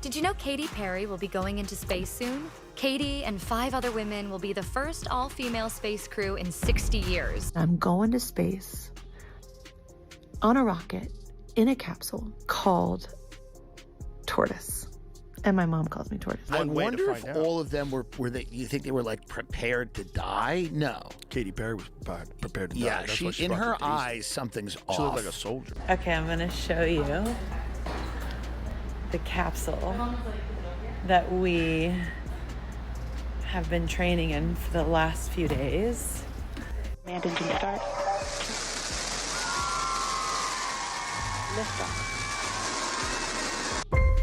Did you know Katy Perry will be going into space soon? Katy and 5 other women will be the first all-female space crew in 60 years. I'm going to space on a rocket in a capsule called Tortoise. And my mom calls me Tortoise. I wonder if all of them were they, you think they were like prepared to die? No. Katy Perry was prepared to die. Yeah, That's why she in brought her the eyes, something's off. She looked like a soldier. Okay, I'm gonna show you the capsule that we have been training in for the last few days. Command engine start. Lift off.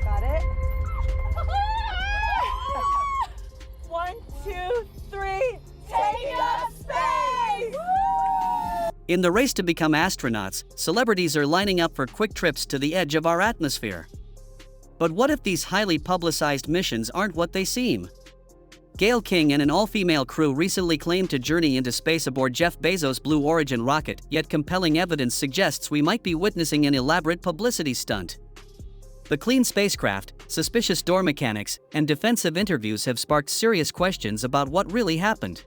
Got it? 1, 2, 3, take up space! In the race to become astronauts, celebrities are lining up for quick trips to the edge of our atmosphere. But what if these highly publicized missions aren't what they seem? Gayle King and an all-female crew recently claimed to journey into space aboard Jeff Bezos' Blue Origin rocket, yet compelling evidence suggests we might be witnessing an elaborate publicity stunt. The clean spacecraft, suspicious door mechanics, and defensive interviews have sparked serious questions about what really happened.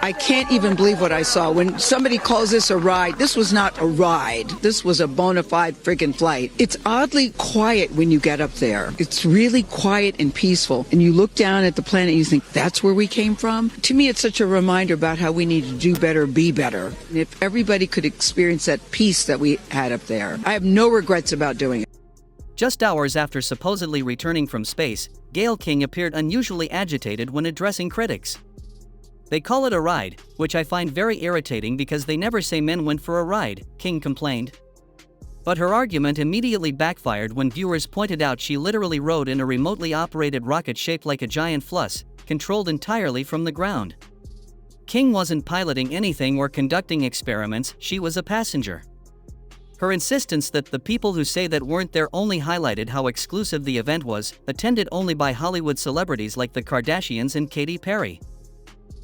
I can't even believe what I saw. When somebody calls this a ride, this was not a ride. This was a bona fide friggin' flight. It's oddly quiet when you get up there. It's really quiet and peaceful. And you look down at the planet and you think, that's where we came from? To me, it's such a reminder about how we need to do better, be better. And if everybody could experience that peace that we had up there, I have no regrets about doing it. Just hours after supposedly returning from space, Gayle King appeared unusually agitated when addressing critics. They call it a ride, which I find very irritating because they never say men went for a ride, King complained. But her argument immediately backfired when viewers pointed out she literally rode in a remotely operated rocket shaped like a giant fluss, controlled entirely from the ground. King wasn't piloting anything or conducting experiments, she was a passenger. Her insistence that the people who say that weren't there only highlighted how exclusive the event was, attended only by Hollywood celebrities like the Kardashians and Katy Perry.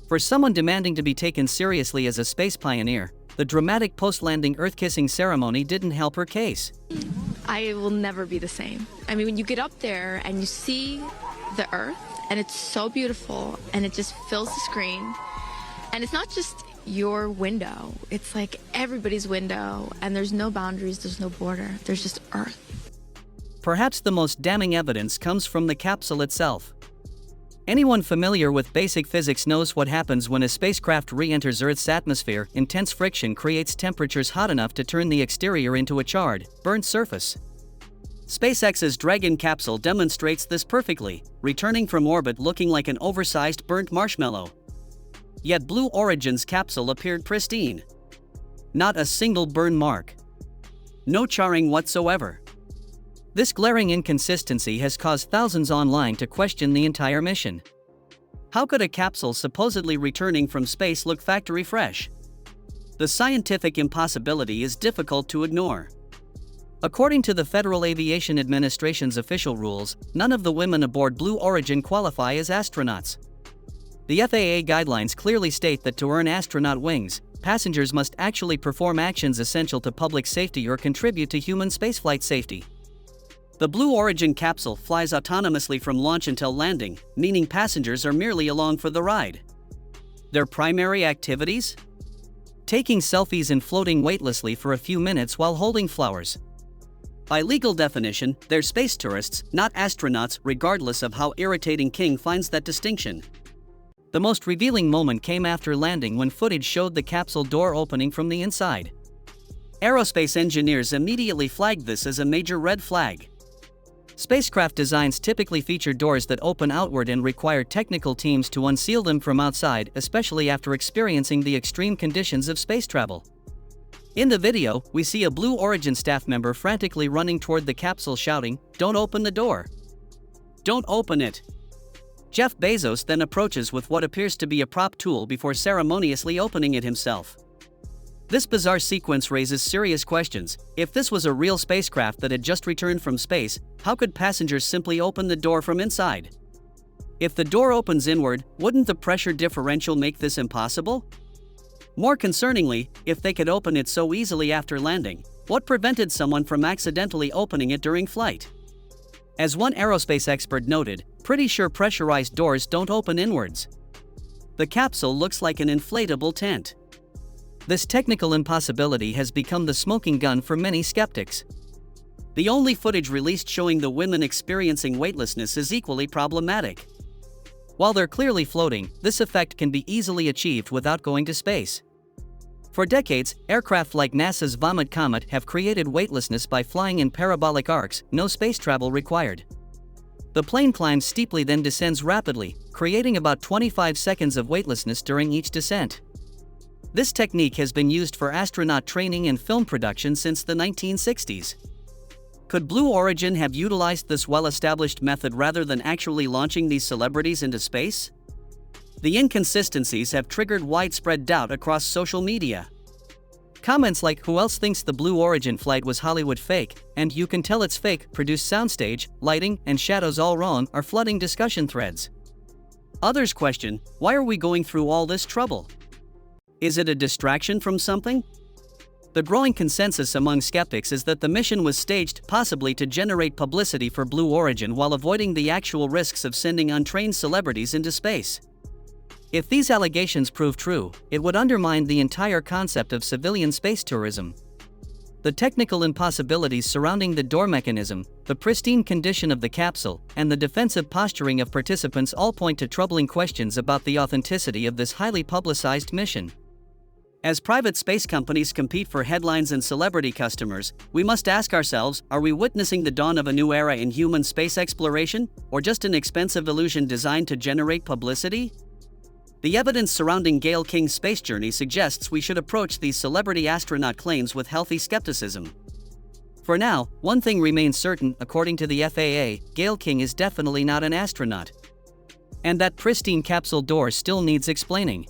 For someone demanding to be taken seriously as a space pioneer, the dramatic post-landing Earth-kissing ceremony didn't help her case. I will never be the same. I mean, when you get up there and you see the Earth, and it's so beautiful, and it just fills the screen, and it's not just your window, it's like everybody's window, and there's no boundaries, there's no border, there's just Earth. Perhaps the most damning evidence comes from the capsule itself. Anyone familiar with basic physics knows what happens when a spacecraft re-enters Earth's atmosphere. Intense friction creates temperatures hot enough to turn the exterior into a charred, burnt surface. SpaceX's Dragon capsule demonstrates this perfectly, returning from orbit looking like an oversized burnt marshmallow. Yet Blue Origin's capsule appeared pristine. Not a single burn mark. No charring whatsoever. This glaring inconsistency has caused thousands online to question the entire mission. How could a capsule supposedly returning from space look factory fresh? The scientific impossibility is difficult to ignore. According to the Federal Aviation Administration's official rules, none of the women aboard Blue Origin qualify as astronauts. The FAA guidelines clearly state that to earn astronaut wings, passengers must actually perform actions essential to public safety or contribute to human spaceflight safety. The Blue Origin capsule flies autonomously from launch until landing, meaning passengers are merely along for the ride. Their primary activities? Taking selfies and floating weightlessly for a few minutes while holding flowers. By legal definition, they're space tourists, not astronauts, regardless of how irritating King finds that distinction. The most revealing moment came after landing when footage showed the capsule door opening from the inside. Aerospace engineers immediately flagged this as a major red flag. Spacecraft designs typically feature doors that open outward and require technical teams to unseal them from outside, especially after experiencing the extreme conditions of space travel. In the video, we see a Blue Origin staff member frantically running toward the capsule shouting, "Don't open the door! Don't open it!" Jeff Bezos then approaches with what appears to be a prop tool before ceremoniously opening it himself. This bizarre sequence raises serious questions. If this was a real spacecraft that had just returned from space, how could passengers simply open the door from inside? If the door opens inward, wouldn't the pressure differential make this impossible? More concerningly, if they could open it so easily after landing, what prevented someone from accidentally opening it during flight? As one aerospace expert noted, pretty sure pressurized doors don't open inwards. The capsule looks like an inflatable tent. This technical impossibility has become the smoking gun for many skeptics. The only footage released showing the women experiencing weightlessness is equally problematic. While they're clearly floating, this effect can be easily achieved without going to space. For decades, aircraft like NASA's Vomit Comet have created weightlessness by flying in parabolic arcs, no space travel required. The plane climbs steeply then descends rapidly, creating about 25 seconds of weightlessness during each descent. This technique has been used for astronaut training and film production since the 1960s. Could Blue Origin have utilized this well-established method rather than actually launching these celebrities into space? The inconsistencies have triggered widespread doubt across social media. Comments like "Who else thinks the Blue Origin flight was Hollywood fake?" and "You can tell it's fake, produced soundstage, lighting, and shadows all wrong" are flooding discussion threads. Others question, why are we going through all this trouble? Is it a distraction from something? The growing consensus among skeptics is that the mission was staged possibly to generate publicity for Blue Origin while avoiding the actual risks of sending untrained celebrities into space. If these allegations prove true, it would undermine the entire concept of civilian space tourism. The technical impossibilities surrounding the door mechanism, the pristine condition of the capsule, and the defensive posturing of participants all point to troubling questions about the authenticity of this highly publicized mission. As private space companies compete for headlines and celebrity customers, we must ask ourselves, are we witnessing the dawn of a new era in human space exploration, or just an expensive illusion designed to generate publicity? The evidence surrounding Gayle King's space journey suggests we should approach these celebrity astronaut claims with healthy skepticism. For now, one thing remains certain: according to the FAA, Gayle King is definitely not an astronaut. And that pristine capsule door still needs explaining.